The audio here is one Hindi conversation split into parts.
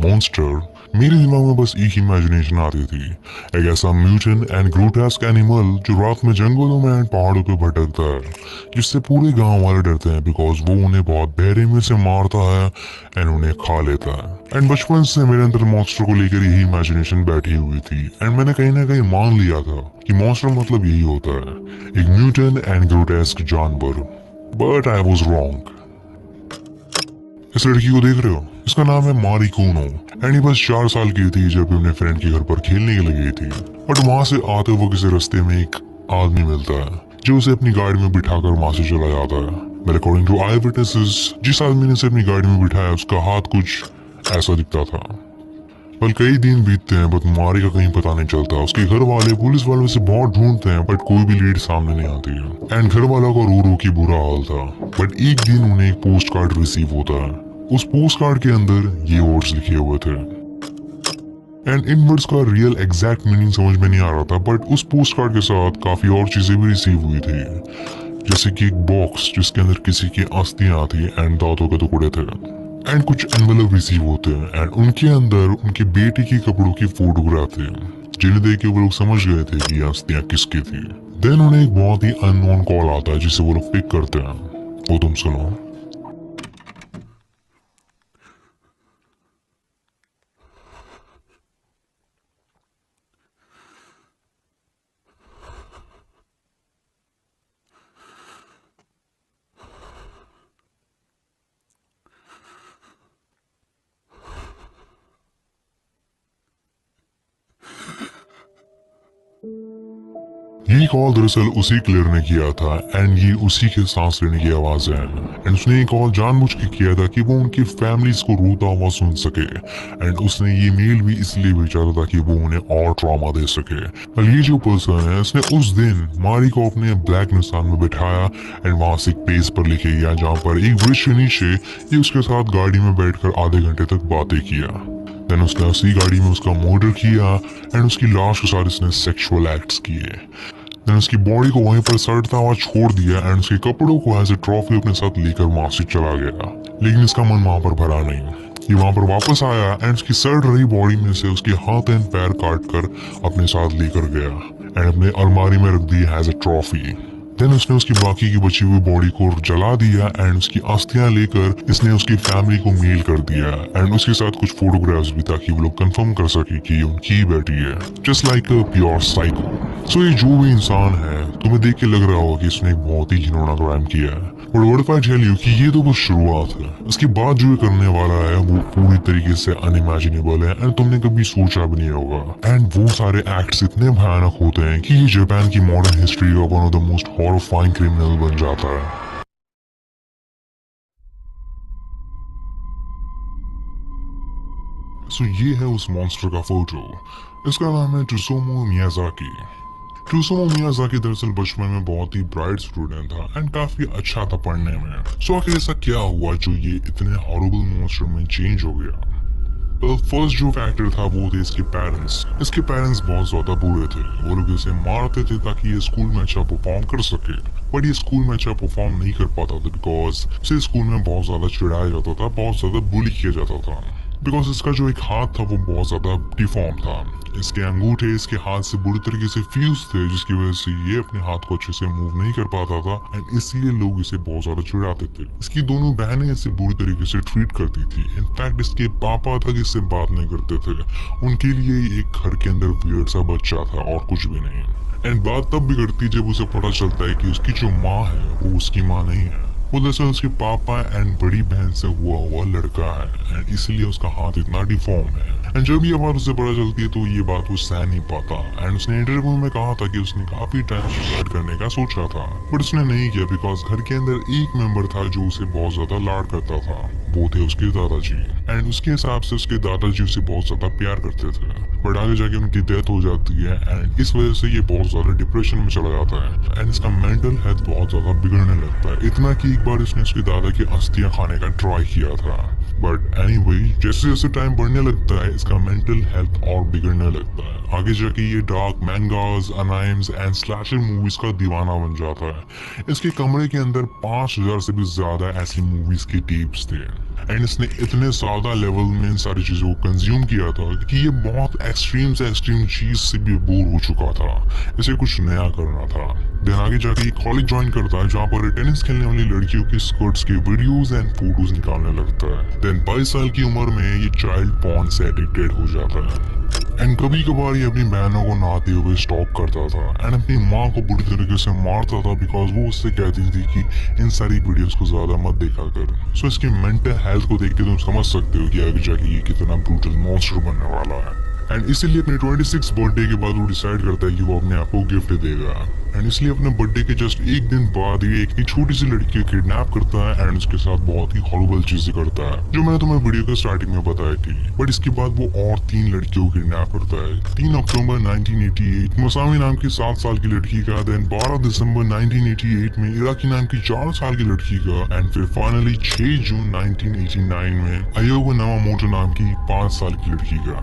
मॉन्स्टर, मेरे दिमाग में बस एक इमेजिनेशन आती थी। एक ऐसा म्यूटेंट एंड ग्रोटेस्क एनिमल जो रात में जंगलों में एंड पहाड़ों पे भटकता है, जिससे पूरे गांव वाले डरते हैं बिकॉज वो उन्हें बहुत बेरहमी से मारता है एंड उन्हें खा लेता है। एंड बचपन से मेरे अंदर मॉन्स्टर को लेकर यही इमेजिनेशन बैठी हुई थी एंड मैंने कहीं ना कहीं मान लिया था कि मॉन्स्टर मतलब यही होता है, एक म्यूटेंट एंड ग्रोटेस्क जानवर। But I was wrong. इस लड़की को देख रहे हो, इसका नाम है मारी कूनो एंड ये बस 4 साल की थी जब अपने फ्रेंड के घर पर खेलने के लिए गई थी। बट वहां से आते हुए किसी रास्ते में एक आदमी मिलता है जो उसे अपनी गाड़ी में बिठाकर वहां से चला जाता है। But according to eyewitnesses, जिस आदमी ने उसे अपनी गाड़ी में बिठाया उसका हाथ कुछ ऐसा दिखता था। बल कई दिन बीतते हैं बट मारी का कहीं पता नहीं चलता। उसके घर वाले पुलिस वालों से बहुत ढूंढते हैं बट कोई भी लीड सामने नहीं आती है एंड घर वालों का रो रो की बुरा हाल था। बट एक दिन उन्हें एक पोस्ट कार्ड रिसीव होता है। उस पोस्ट कार्ड के अंदर ये वर्ड्स लिखे हुए थे एंड इन वर्ड्स का रियल एग्जैक्ट मीनिंग समझ में नहीं आ रहा था। बट उस पोस्ट कार्ड के साथ काफी और चीजें भी रिसीव हुई थी, जैसे कि एक बॉक्स जिसके अंदर किसी की अस्थियां थी एंड दांतों के टुकड़े थे एंड कुछ एनवेलप रिसीव होते हैं एंड उनके अंदर उनके बेटे के कपड़ों की फोटोग्राफ थे, जिन्हें देख के वो लोग समझ गए थे कि ये अस्थियां किसकी थी। देन उन्हें एक बहुत ही अननोन कॉल आता है जिसे वो लोग पिक करते हैं। वो तुम सुनो। ये कॉल दरअसल उसी क्लियर ने किया था एंड ये उसी के सांस लेने की आवाज है एंड उसने ये कॉल जानबूझ के किया था कि वो उनकी फैमिलीज को रोता हुआ सुन सके एंड उसने ये मेल भी इसलिए भेजा था ताकि वो उन्हें और ट्रॉमा दे सके। और ये जो पर्सन है उसने उस दिन मारी को अपने ब्लैक निसान में बिठाया एंड वहां से एक पेज पर लेके गया जहाँ पर एक वृक्ष के नीचे ये उसके साथ गाड़ी में बैठकर आधे घंटे तक बातें किया। देन उसने उसी गाड़ी में उसका मर्डर किया एंड उसकी लाश के साथ उसने सेक्सुअल एक्ट्स किए। देन उसकी बॉडी को वहीं पर सड़ता हुआ छोड़ दिया एंड उसके कपड़ों को एज ए ट्रॉफी अपने साथ लेकर वहां से चला गया। लेकिन इसका मन वहां पर भरा नहीं। ये वहां पर वापस आया एंड उसकी सड़ रही बॉडी में से उसके हाथ एंड पैर काट कर अपने साथ लेकर गया एंड अपने अलमारी में रख दी एज ए ट्रॉफी। देन उसने उसकी बाकी की बची हुई बॉडी को जला दिया एंड उसकी अस्थियां लेकर इसने उसकी फैमिली को मेल कर दिया एंड उसके साथ कुछ फोटोग्राफ्स भी ताकि वो लोग कंफर्म कर सके कि उनकी बेटी है, just like a pure psycho. So ये जो भी इंसान है तुम्हें देख के लग रहा होगा कि इसने एक बहुत ही घिनौना क्राइम किया है, but what if I tell you कि ये तो बस शुरुआत है। इसके बाद जो ये करने वाला है वो पूरी तरीके से अनइमेजिनेबल है एंड तुमने कभी सोचा भी नहीं होगा एंड वो सारे एक्ट्स इतने भयानक होते हैं कि ये जापान की मॉडर्न हिस्ट्री का one of the most horrifying criminal बन जाता है। सो ये है उस मॉन्स्टर का फोटो। इसका नाम है त्सुतोमो मियाजाकी। त्सुतोमो मियाजाकी दरअसल बचपन में बहुत ही ब्राइट स्टूडेंट था एंड काफी अच्छा था पढ़ने में। सो आखिर ऐसा क्या हुआ जो ये इतने हॉरिबल मॉन्स्टर में चेंज हो गया? फर्स्ट जो फैक्टर था वो थे इसके पेरेंट्स। इसके पेरेंट्स बहुत ज्यादा बुरे थे। वो लोग इसे मारते थे ताकि ये स्कूल में अच्छा परफॉर्म कर सके, बट ये स्कूल में अच्छा परफॉर्म नहीं कर पाता था बिकॉज इसे स्कूल में बहुत ज्यादा चिढ़ाया जाता था, बहुत ज्यादा बुली किया जाता था। बिकॉज इसका जो एक हाथ था वो बहुत ज्यादा डिफॉर्म था। इसके अंगूठे इसके हाथ से बुरी तरीके से फ्यूज थे जिसकी वजह से ये अपने हाथ को अच्छे से मूव नहीं कर पाता था एंड इसलिए लोग इसे बहुत ज्यादा चिढ़ाते थे। इसकी दोनों बहनें इसे बुरी तरीके से ट्रीट करती थी। इनफैक्ट इसके पापा तक इससे बात नहीं करते थे। उनके लिए एक घर के अंदर वियर्ड सा बच्चा था और कुछ भी नहीं। एंड बात तब बिगड़ती जब उसे पता चलता है कि उसकी जो माँ है वो उसकी माँ नहीं है, वो दरअसल उसके पापा एंड बड़ी बहन से हुआ लड़का है एंड इसलिए उसका हाथ इतना डिफॉर्म है। एंड जब ये बात उसे पता चलती है तो ये बात वो सह नहीं पाता एंड उसने इंटरव्यू में कहा था कि उसने काफी टाइम सुसाइड करने का सोचा था, बट उसने नहीं किया बिकॉज घर के अंदर एक मेंबर था जो उसे बहुत ज्यादा लाड करता था। वो थे उसके दादाजी एंड उसके हिसाब से उसके दादाजी उसे बहुत ज्यादा प्यार करते थे। बट आगे जाके उनकी डेथ हो जाती है एंड इस वजह से ये बहुत ज्यादा डिप्रेशन में चला जाता है एंड इसका मेंटल हेल्थ बहुत ज्यादा बिगड़ने लगता है। इतना कि एक बार इसने उसके दादा की अस्थियां खाने का ट्राई किया था। बट एनीवे, जैसे जैसे टाइम बढ़ने लगता है इसका मेंटल हेल्थ और बिगड़ने लगता है। आगे जाके ये डार्क मैंगास, अनाइम्स एंड स्लैशर मूवीज का दीवाना बन जाता है। इसके कमरे के अंदर 5000 से भी ज्यादा ऐसी मूवीज के टेप्स थे। एंड इसने इतने ज्यादा लेवल में इन सारी चीजों को कंज्यूम किया था कि ये बहुत एक्सट्रीम से एक्सट्रीम चीज से भी बोर हो चुका था। इसे कुछ नया करना था। देन आगे जाके कॉलेज ज्वाइन करता है जहाँ पर टेनिस खेलने वाली लड़कियों की स्कर्ट्स के वीडियोस एंड फोटोज निकालने लगता है। देन 22 साल की उम्र में ये चाइल्ड पॉर्न से एडिक्टेड हो जाता है। एंड कभी कभार ये अपनी बहनों को नहाते हुए स्टॉप करता था एंड अपनी माँ को बुरी तरीके से मारता था बिकॉज वो उससे कहती थी कि इन सारी वीडियोस को ज्यादा मत देखा कर। सो इसकी मेंटल हेल्थ को देख के तुम समझ सकते हो कि आगे जाके ये कितना ब्रूटल मॉन्स्टर बनने वाला है। एंड इसीलिए अपने 26 बर्थडे के बाद वो डिसाइड करता है कि वो अपने आप को गिफ्ट देगा। एंड इसलिए अपने बर्थडे के जस्ट एक दिन बाद ये एक छोटी सी लड़की को किडनैप करता है एंड उसके साथ बहुत ही हॉरिबल चीजें करता है जो मैंने तुम्हें वीडियो के स्टार्टिंग में बताई थी। बट इसके बाद वो और 3 लड़कियों को किडनैप करता है। 3 अक्टूबर 1988 मसामी नाम की 7 साल की लड़की का, देन 12 दिसंबर 1988 में इराकी नाम की 4 साल की लड़की का, एंड फिर फाइनली 6 जून 1989 में अयोगो नवामोटो नाम की 5 साल की लड़की का।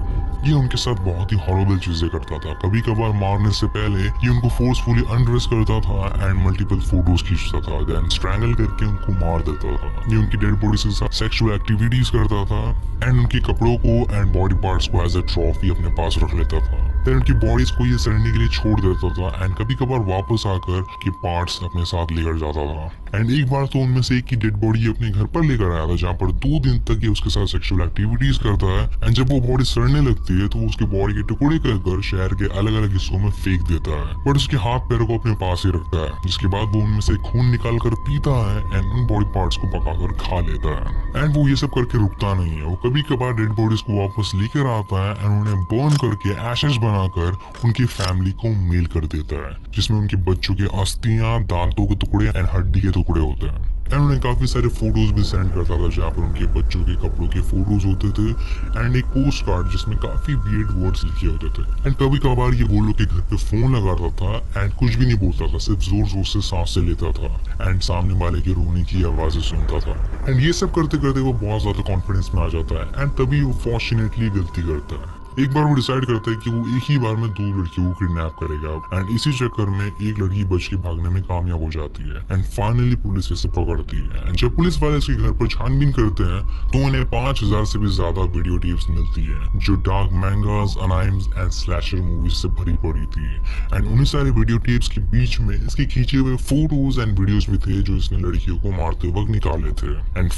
ये उनके साथ बहुत ही हॉरिबल चीजें करता था। कभी कभार मारने से पहले ये उनको फोर्सफुली अनड्रेस करता था एंड मल्टीपल फोटोज खींचता था, देन स्ट्रैंगल करके उनको मार देता था। ये उनकी डेड बॉडी के साथ सेक्सुअल एक्टिविटीज करता था एंड उनके कपड़ों को एंड बॉडी पार्ट्स को एज अ ट्रॉफी अपने पास रख लेता था। देन उनकी बॉडीज को ये सड़ने के लिए छोड़ देता था एंड कभी कभार वापस आकर के पार्ट्स अपने साथ लेकर जाता था। एंड एक बार तो उनमें से एक की डेड बॉडी अपने घर पर लेकर आया था जहाँ पर 2 दिन तक ये उसके साथ सेक्सुअल एक्टिविटीज करता है। एंड जब वो बॉडी सड़ने लगती है तो वो उसके बॉडी के टुकड़े कर शहर के अलग अलग हिस्सों में फेंक देता है, बट उसके हाथ पैरों को अपने पास ही रखता है। जिसके बाद वो उनमें से खून निकाल कर पीता है एंड उन बॉडी पार्ट्स को पकाकर खा लेता है। एंड वो ये सब करके रुकता नहीं है। वो कभी कभार डेड बॉडीज को वापस लेकर आता है एंड उन्हें बर्न करके एशेस बनाकर उनकी फैमिली को मेल कर देता है, जिसमें उनके बच्चों की अस्थियां, दांतों के टुकड़े एंड हड्डी के टुकड़े होते हैं। एंड उन्हें काफी सारे फोटोज भी सेंड करता था जहाँ पर उनके बच्चों के कपड़ों के फोटोज होते थे एंड एक पोस्ट कार्ड जिसमें काफी वियर्ड वर्ड्स लिखे होते थे। एंड कभी कभार ये वो लोग के घर पे फोन लगाता था एंड कुछ भी नहीं बोलता था, सिर्फ जोर जोर से सांसें लेता था एंड सामने वाले के रोने की आवाजें सुनता था। एंड ये सब करते करते वो बहुत ज्यादा कॉन्फिडेंस में आ जाता है एंड तभी वो फॉर्चुनेटली गलती करता है। एक बार वो डिसाइड करता है कि वो एक ही बार में 2 लड़कियों को किडनैप करेगा एंड इसी चक्कर में एक लड़की बच के भागने में कामयाब हो जाती है एंड फाइनली पुलिस इसे पकड़ती है। एंड जब पुलिस वाले इसके घर पर छानबीन करते हैं तो उन्हें 5000 से भी ज्यादा वीडियो टेप्स मिलती है जो डार्क मैंगास, अनाइम्स एंड स्लैशर मूवीज से भरी पड़ी थी। एंड उन्हीं सारे वीडियो टेप्स के बीच में इसके खींचे हुए फोटोज एंड वीडियोज भी थे जो इसने लड़कियों को मारते वक्त निकाले थे। एंड